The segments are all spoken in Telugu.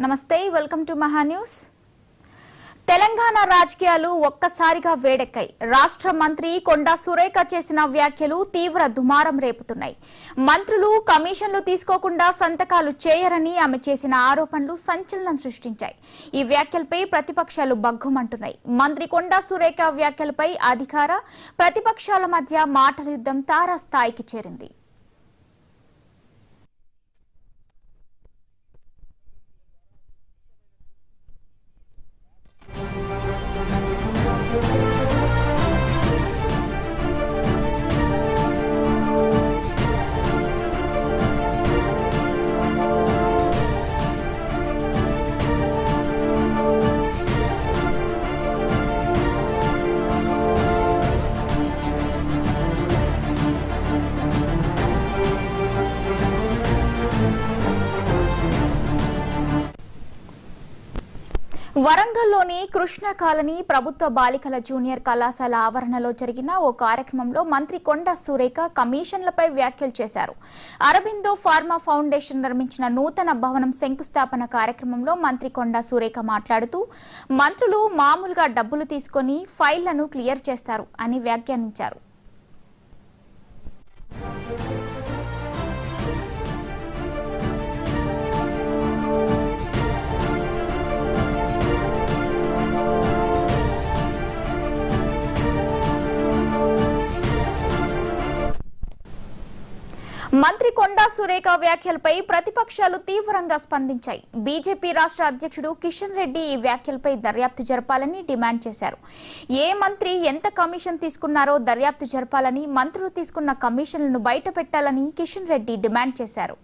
నమస్తే, వెల్కమ్ టు మహా న్యూస్. తెలంగాణ రాజకీయాలు ఒక్కసారిగా వేడెక్కాయి. రాష్ట్ర మంత్రి కొండా సురేఖ చేసిన వ్యాఖ్యలు తీవ్ర దుమారం రేపుతున్నాయి. మంత్రులు కమిషన్లు తీసుకోకుండా సంతకాలు చేయరని ఆమె చేసిన ఆరోపణలు సంచలనం సృష్టించాయి. ఈ వ్యాఖ్యలపై ప్రతిపక్షాలు బగ్గుమంటున్నాయి. మంత్రి కొండా సురేఖ వ్యాఖ్యలపై అధికార ప్రతిపక్షాల మధ్య మాటల యుద్ధం తారాస్థాయికి చేరింది. వరంగల్లోని కృష్ణ కాలనీ ప్రభుత్వ బాలికల జూనియర్ కళాశాల ఆవరణలో జరిగిన ఓ కార్యక్రమంలో మంత్రి కొండా సురేఖ కమిషన్లపై వ్యాఖ్యలు చేశారు. అరబిందో ఫార్మా ఫౌండేషన్ నిర్మించిన నూతన భవనం శంకుస్థాపన కార్యక్రమంలో మంత్రి కొండా సురేఖ మాట్లాడుతూ మంత్రులు మామూలుగా డబ్బులు తీసుకొని ఫైళ్లను క్లియర్ చేస్తారు అని వ్యాఖ్యానించారు. మంత్రి కొండా సురేఖ వ్యాఖ్యలపై ప్రతిపక్షాలు తీవ్రంగా స్పందించాయి. బీజేపీ రాష్ట్ర అధ్యక్షుడు కిషన్ రెడ్డి ఈ వ్యాఖ్యలపై దర్యాప్తు జరపాలని డిమాండ్ చేశారు. ఏ మంత్రి ఎంత కమిషన్ తీసుకున్నారో దర్యాప్తు జరపాలని, మంత్రులు తీసుకున్న కమిషన్లను బయటపెట్టాలని కిషన్ రెడ్డి డిమాండ్ చేశారు.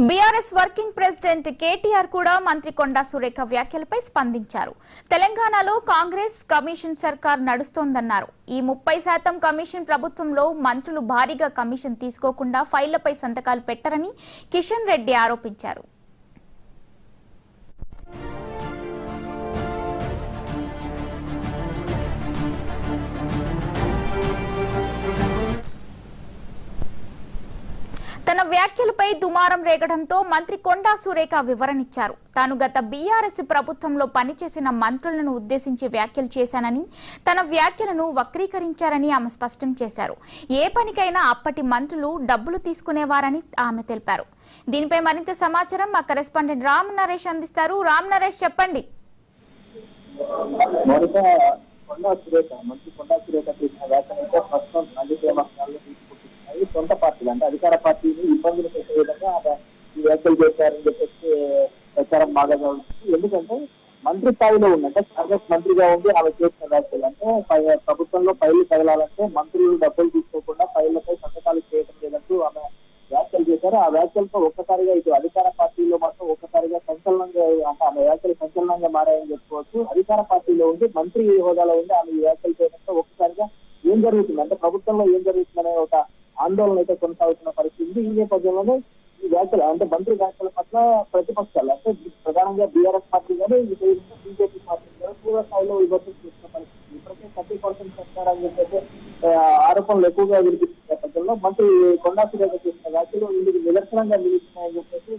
బీఆర్ఎస్ వర్కింగ్ ప్రెసిడెంట్ కేటీఆర్ కూడా మంత్రి కొండా సురేఖ వ్యాఖ్యలపై స్పందించారు. తెలంగాణలో కాంగ్రెస్ కమిషన్ సర్కార్ నడుస్తోందన్నారు. ఈ 30% కమిషన్ ప్రభుత్వంలో మంత్రులు భారీగా కమిషన్ తీసుకోకుండా ఫైళ్లపై సంతకాలు పెట్టరని కిషన్ రెడ్డి ఆరోపించారు. తన వ్యాఖ్యలపై దుమారం రేగడంతో మంత్రి కొండా సురేఖ వివరణిచ్చారు. తాను గత బీఆర్ఎస్ ప్రభుత్వంలో పనిచేసిన మంత్రులను ఉద్దేశించి వ్యాఖ్యలు చేశానని, తన వ్యాఖ్యలను వక్రీకరించారని ఆమె స్పష్టం చేశారు. ఏ పనికైనా అప్పటి మంత్రులు డబ్బులు తీసుకునేవారని ఆమె తెలిపారు. దీనిపై మరింత సమాచారం మా కరెస్పాండెంట్ రామ్ నరేష్ అందిస్తారు. రామ్ నరేష్, చెప్పండి. సొంత పార్టీలు అంటే అధికార పార్టీని ఇబ్బందులు పెట్టే విధంగా ఈ వ్యాఖ్యలు చేశారని చెప్పేసి ప్రచారం బాగా జరుగుతుంది. ఎందుకంటే మంత్రి స్థాయిలో ఉందంటే కాంగ్రెస్ మంత్రిగా ఉండి ఆమె చేసిన వ్యాఖ్యలు అంటే ప్రభుత్వంలో ఫైళ్లు కదలాలంటే మంత్రులు డబ్బులు తీసుకోకుండా ఫైళ్లపై సంతకాలు చేయడం లేదంటూ ఆమె వ్యాఖ్యలు చేశారు. ఆ వ్యాఖ్యలతో ఒక్కసారిగా ఇటు అధికార పార్టీలో మాత్రం ఒక్కసారిగా సంచలనంగా అంటే ఆమె వ్యాఖ్యలు సంచలనంగా మారాయని చెప్పుకోవచ్చు. అధికార పార్టీలో ఉండి మంత్రి హోదాలో ఉండి ఆమె ఈ వ్యాఖ్యలు చేయడంతో ఒక్కసారిగా ఏం జరుగుతుంది అంటే ప్రభుత్వంలో ఏం జరుగుతుందనే ఒక ఆందోళన అయితే కొనసాగుతున్న పరిస్థితి. ఈ నేపథ్యంలోనే ఈ వ్యాఖ్యలు అంటే మంత్రి వ్యాఖ్యల పట్ల ప్రతిపక్షాలు అంటే ప్రధానంగా బీఆర్ఎస్ పార్టీ కానీ బీజేపీ పార్టీ కానీ పూర్వ స్థాయిలో విభజన చేస్తున్న పరిస్థితి. ఇప్పటికే 30% సర్కారని చెప్పేసి ఆరోపణలు ఎక్కువగా వినిపిస్తున్న నేపథ్యంలో మంత్రి కొండా సురేఖ చేసిన వ్యాఖ్యలు ఇందుకు నిదర్శనంగా నిలుస్తున్నాయని చెప్పేసి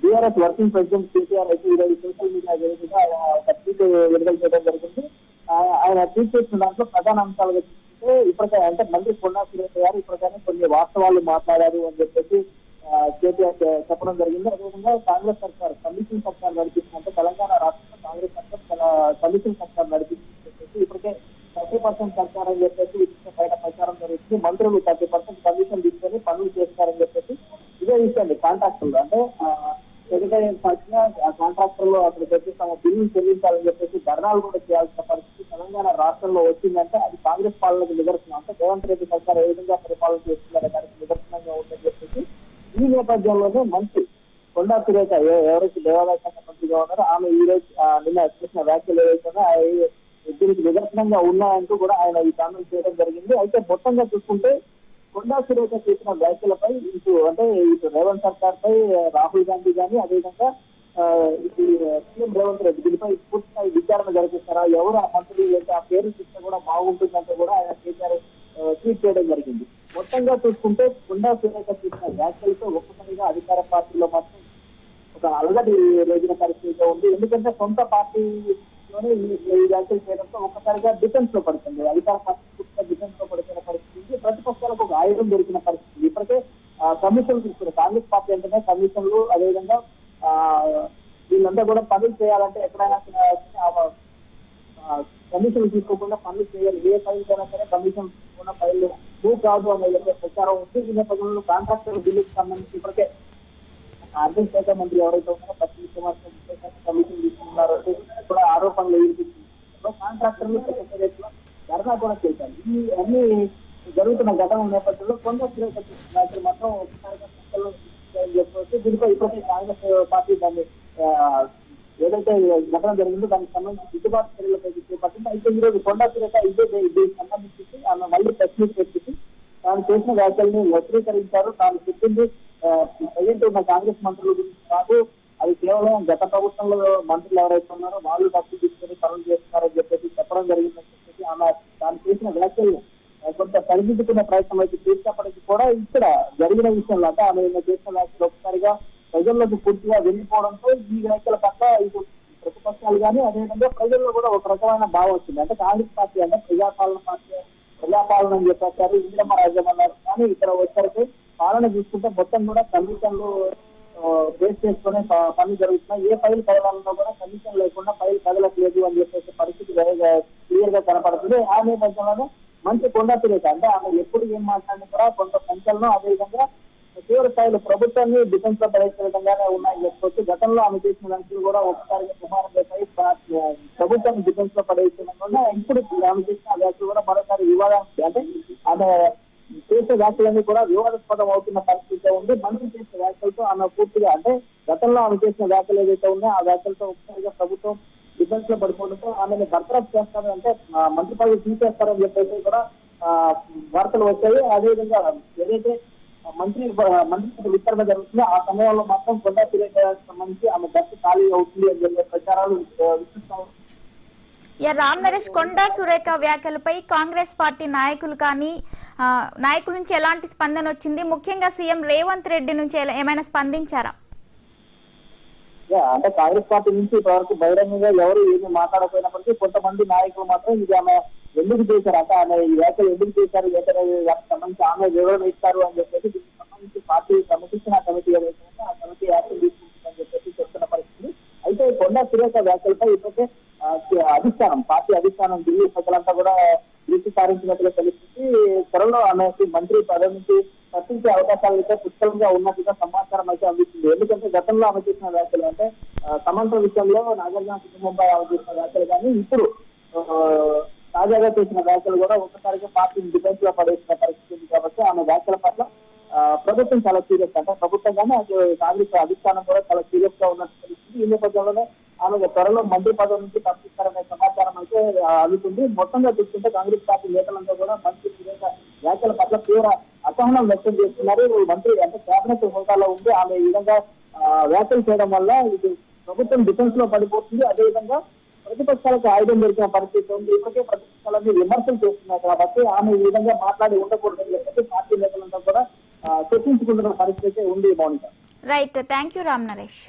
బీఆర్ఎస్ వర్కింగ్ ప్రెసిడెంట్ కేటీఆర్ అయితే ఈరోజు సోషల్ మీడియా వేదికగా ఒక ట్వీట్ విడుదల చేయడం జరిగింది. ఆయన ట్వీట్ చేసిన దాంట్లో ప్రధాన అంశాలుగా ఇప్పటికే అంటే మంత్రి కొండా సురేఖ గారు ఇప్పటికైనా కొన్ని వాస్తవాలు మాట్లాడారు అని చెప్పేసి కేటీఆర్ చెప్పడం జరిగింది. అదేవిధంగా కాంగ్రెస్ సర్కార్ కమిషన్ సర్కార్ నడిపిస్తుంది అంటే తెలంగాణ రాష్ట్రంలో కాంగ్రెస్ సర్కార్ కమిషన్ సర్కార్ నడిపిస్తుందని చెప్పేసి ఇప్పటికే 30% సర్కార్ అని చెప్పేసి బయట ప్రచారం జరుగుతుంది. మంత్రులు 30% కమిషన్ తీసుకొని పనులు చేస్తారని చెప్పేసి ఇదే విషయాన్ని కాంట్రాక్టర్లు అంటే కాంట్రాక్టర్లు అక్కడికి వచ్చి తమ బిల్లులు చెల్లించాలని చెప్పేసి ధర్నాలు కూడా చేయాల్సిన పరిస్థితి తెలంగాణ రాష్ట్రంలో వచ్చిందంటే అది కాంగ్రెస్ పాలనకు నిదర్శనం. అంటే రేవంత్ రెడ్డి సర్కార్ ఏ విధంగా పరిపాలన చేస్తున్నారనే దానికి నిదర్శనంగా ఉందని చెప్పేసి ఈ నేపథ్యంలోనే మంత్రి కొండా సురేఖ ఎవరైతే దేవాదాయ శాఖ మంత్రిగా ఉన్నారో ఆమె ఈ రోజు నిన్న చేసిన వ్యాఖ్యలు ఏవైతే దీనికి నిదర్శనంగా ఉన్నాయంటూ కూడా ఆయన ఈ కామెంట్ చేయడం జరిగింది. అయితే మొత్తంగా చూసుకుంటే కొండా సురేఖ చేసిన వ్యాఖ్యలపై ఇటు రేవంత్ సర్కార్ పై రాహుల్ గాంధీ గానీ అదేవిధంగా ఇది సీఎం రేవంత్ రెడ్డి దీనిపై పూర్తిగా విచారణ జరిపిస్తారా, ఎవరు ఆ మంత్రి ఆ పేరు చూస్తే కూడా బాగుంటుందంటే కూడా ఆయన కేసీఆర్ ట్వీట్ చేయడం జరిగింది. మొత్తంగా చూసుకుంటే కొండా సురేఖ చేసిన వ్యాఖ్యలతో ఒక్కసారిగా అధికార పార్టీలో మాత్రం ఒక అలగటి రోజున పరిస్థితిగా ఉంది. ఎందుకంటే సొంత పార్టీలోనే ఈ వ్యాఖ్యలు చేయడంతో ఒక్కసారిగా డిఫెన్స్ లో పడుతుంది. అధికార పార్టీ పూర్తిగా డిఫెన్స్ లో పడుతున్న పరిస్థితి, ప్రతిపక్షాలకు ఒక ఆయుధం దొరికిన పరిస్థితి. ఇప్పటికే కమిషన్లు తీసుకున్నారు. కాంగ్రెస్ పార్టీ అంటేనే కమిషన్లు, అదేవిధంగా వీళ్ళంతా కూడా పనులు చేయాలంటే ఎక్కడైనా కమిషన్లు తీసుకోకుండా పనులు చేయాలి. ఏ ఫైల్కైనా సరే కమిషన్ తీసుకున్న ఫైల్ మూవ్ కాదు అనే ప్రచారం ఉంది. ఈ నేపథ్యంలో కాంట్రాక్టర్ బిల్లుకి సంబంధించి ఇప్పటికే ఆర్థిక శాఖ మంత్రి ఎవరైతే ఉన్నారో పశ్చిమ కమిషన్ తీసుకున్నారో కూడా ఆరోపణలు ఎదుర్కొంటున్నారు. కాంట్రాక్టర్లు సెక్రటేరియట్ లో ధర్నా కూడా చేశారు. ఈ అన్ని జరుగుతున్న ఘటన నేపథ్యంలో కొండ సురేఖ వ్యాఖ్యలు మాత్రం ఒకసారిగా చెప్పవచ్చు. దీనిపై ఇప్పటికే కాంగ్రెస్ పార్టీ దాన్ని ఏదైతే ఘటన జరిగిందో దానికి సంబంధించి దిద్దుబాటు చర్యలపై చేపట్టింది. అయితే ఈ రోజు కొండా సురేఖ దీనికి సంబంధించి ఆమె మళ్ళీ ప్రశ్నించి పెట్టి తాను చేసిన వ్యాఖ్యల్ని వక్రీకరించారు. తాను చెప్పింది ప్రజెంట్ ఉన్న కాంగ్రెస్ మంత్రుల గురించి కాదు, అది కేవలం గత ప్రభుత్వంలో మంత్రులు ఎవరైతే ఉన్నారో వాళ్ళు డబ్బులు తీసుకొని పనులు చేస్తున్నారని చెప్పడం జరిగిందని చెప్పేసి ఆమె తాను చేసిన వ్యాఖ్యలు కొంత సరిదిద్దుకునే ప్రయత్నం అయితే చేసినప్పటికీ కూడా ఇక్కడ జరిగిన విషయంలో అంటే ఆమె చేసిన వ్యాఖ్యలు ఒకసారిగా ప్రజల్లోకి పూర్తిగా వెళ్ళిపోవడంతో ఈ వ్యాఖ్యల పట్ల ఇటు ప్రతిపక్షాలు కానీ అదేవిధంగా ప్రజల్లో కూడా ఒక రకమైన భావం వచ్చింది. అంటే కాంగ్రెస్ పార్టీ అంటే ప్రజాపాలన అని చెప్పేస్తారు, ఇంద్రమ్మ రాజ్యం అన్నారు. కానీ ఇక్కడ వచ్చరికి పాలన చూసుకుంటే మొత్తం కూడా కమిషన్లు బేస్ చేసుకునే పనులు జరుగుతున్నాయి. ఏ ఫైల్ కదలాలన్నా కూడా కమిషన్ లేకుండా ఫైల్ కదలట్లేదు అని చెప్పేసి పరిస్థితి క్లియర్ గా కనపడుతుంది. ఆ నేపథ్యంలోనే మంచి కొండా సురేఖ అంటే ఆమె ఎప్పుడు ఏం మాట్లాడినా కూడా కొంత సంచలనం, అదేవిధంగా తీవ్ర స్థాయిలో ప్రభుత్వాన్ని డిఫెన్స్ లో పడేసే విధంగానే ఉన్నాయని చెప్పుకోవచ్చు. గతంలో ఆమె చేసిన వ్యాఖ్యలు కూడా ఒకసారిగా సుమారం చేశాయి, ప్రభుత్వాన్ని డిఫెన్స్ లో పడేసే విధంగా ఇప్పుడు ఆమె చేసిన వ్యాఖ్యలు కూడా మరోసారి వివాదానికి అంటే ఆమె చేసే వ్యాఖ్యలన్నీ కూడా వివాదాస్పదం అవుతున్న పరిస్థితి ఉంది. మంత్రి చేసిన వ్యాఖ్యలతో ఆమె పూర్తిగా అంటే గతంలో ఆమె చేసిన వ్యాఖ్యలు ఏదైతే ఉన్నాయో ఆ వ్యాఖ్యలతో ఒకసారిగా ప్రభుత్వం డిఫెన్స్ లో పడిపోవడంతో ఆమెను బర్తరఫ్ చేస్తారు అంటే మంత్రి పదవి తీసేస్తారని చెప్పేసి కూడా వార్తలు వచ్చాయి. అదేవిధంగా ఏదైతే మంత్రి విస్తరణ జరుగుతుందో ఆ సమయంలో మాత్రం కొండా సురేఖ సంబంధించి ఆమె దర్శ ఖాళీ అవుతుంది అని చెప్పే ప్రచారాలు విస్తృతం. రామ్ నరేష్, కొండా సురేఖ వ్యాఖ్యలపై కాంగ్రెస్ పార్టీ నాయకుల నుంచి ఎలాంటి స్పందన వచ్చింది? ముఖ్యంగా సీఎం రేవంత్ రెడ్డి నుంచి ఏమైనా స్పందించారా? అంటే కాంగ్రెస్ పార్టీ నుంచి ఇప్పటివరకు బహిరంగంగా ఎవరు ఏమి మాట్లాడకపోయినప్పటికీ కొంతమంది నాయకులు మాత్రం ఇది ఆమె ఎందుకు చేశారు అంటే ఆమె ఈ వ్యాఖ్యలు ఎందుకు చేశారు, దానికి సంబంధించి ఆమె వివరణ ఇస్తారు అని చెప్పేసి దీనికి సంబంధించి పార్టీ సమీక్షించిన కమిటీ ఏదైతే ఉందో ఆ కమిటీ యాక్షన్ తీసుకుంటుందని చెప్పేసి చెప్తున్న పరిస్థితి. అయితే కొండా సురేఖ వ్యాఖ్యలపై ఇప్పటికే పార్టీ అధిష్టానం ఢిల్లీ ప్రజలంతా కూడా దృష్టి సారించినట్టుగా తెలుస్తుంది. త్వరలో ఆమెకి మంత్రి పదవి నుంచి తప్పించే అవకాశాలు అయితే పుష్కలంగా ఉన్నట్టుగా సమాచారం అయితే అందిస్తుంది. ఎందుకంటే గతంలో ఆమె చేసిన వ్యాఖ్యలు అంటే సమంత విషయంలో నాగార్జున కుటుంబంపై ఆమె చేసిన వ్యాఖ్యలు కానీ ఇప్పుడు తాజాగా చేసిన వ్యాఖ్యలు కూడా ఒక్కసారిగా పార్టీని డిఫెన్స్ లో పడేసిన పరిస్థితి ఉంది. కాబట్టి ఆమె వ్యాఖ్యల పట్ల ప్రభుత్వం చాలా సీరియస్ అంటే ప్రభుత్వం కానీ అది కాంగ్రెస్ అధిష్టానం కూడా చాలా సీరియస్ గా ఉన్నట్టు తెలుస్తుంది. ఈ నేపథ్యంలోనే ఆమె త్వరలో మంత్రి పదవి నుంచి తప్పిస్తారనే సమాచారం అయితే అందుతుంది. మొత్తంగా చూస్తుంటే కాంగ్రెస్ పార్టీ నేతలంతా కూడా మంత్రి సురేఖ వ్యాఖ్యల పట్ల తీవ్ర అసహనం వ్యక్తం చేస్తున్నారు. మంత్రి అంటే కేబినెట్ హోదాలో ఉండి ఆమె ఈ విధంగా వ్యాఖ్యలు చేయడం వల్ల ఇది ప్రభుత్వం డిఫెన్స్ లో పడిపోతుంది. అదేవిధంగా ప్రతిపక్షాలకు ఆయుధం దొరికిన పరిస్థితి ఉంది. ఇప్పటికే ప్రతిపక్షాలన్నీ విమర్శలు చేస్తున్నారు కాబట్టి ఆమె ఈ విధంగా మాట్లాడి ఉండకూడదని చెప్పి పార్టీ నేతలంతా కూడా చర్చించుకుంటున్న పరిస్థితి ఉంది. Mounika. Right, thank you Ram Naresh.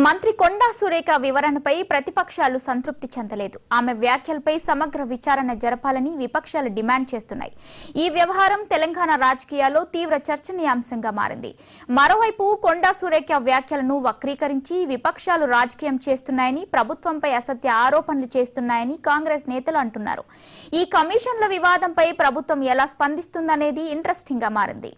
మంత్రి కొండా సురేఖ వివరణపై ప్రతిపక్షాలు సంతృప్తి చెందలేదు. ఆమె వ్యాఖ్యలపై సమగ్ర విచారణ జరపాలని విపక్షాలు డిమాండ్ చేస్తున్నాయి. ఈ వ్యవహారం తెలంగాణ రాజకీయాల్లో తీవ్ర చర్చనీయాంశంగా మారింది. మరోవైపు కొండా సురేఖ వ్యాఖ్యలను వక్రీకరించి విపక్షాలు రాజకీయం చేస్తున్నాయని, ప్రభుత్వంపై అసత్య ఆరోపణలు చేస్తున్నాయని కాంగ్రెస్ నేతలు అంటున్నారు. ఈ కమిషన్ల వివాదంపై ప్రభుత్వం ఎలా స్పందిస్తుందనేది ఇంట్రెస్టింగ్ గా మారింది.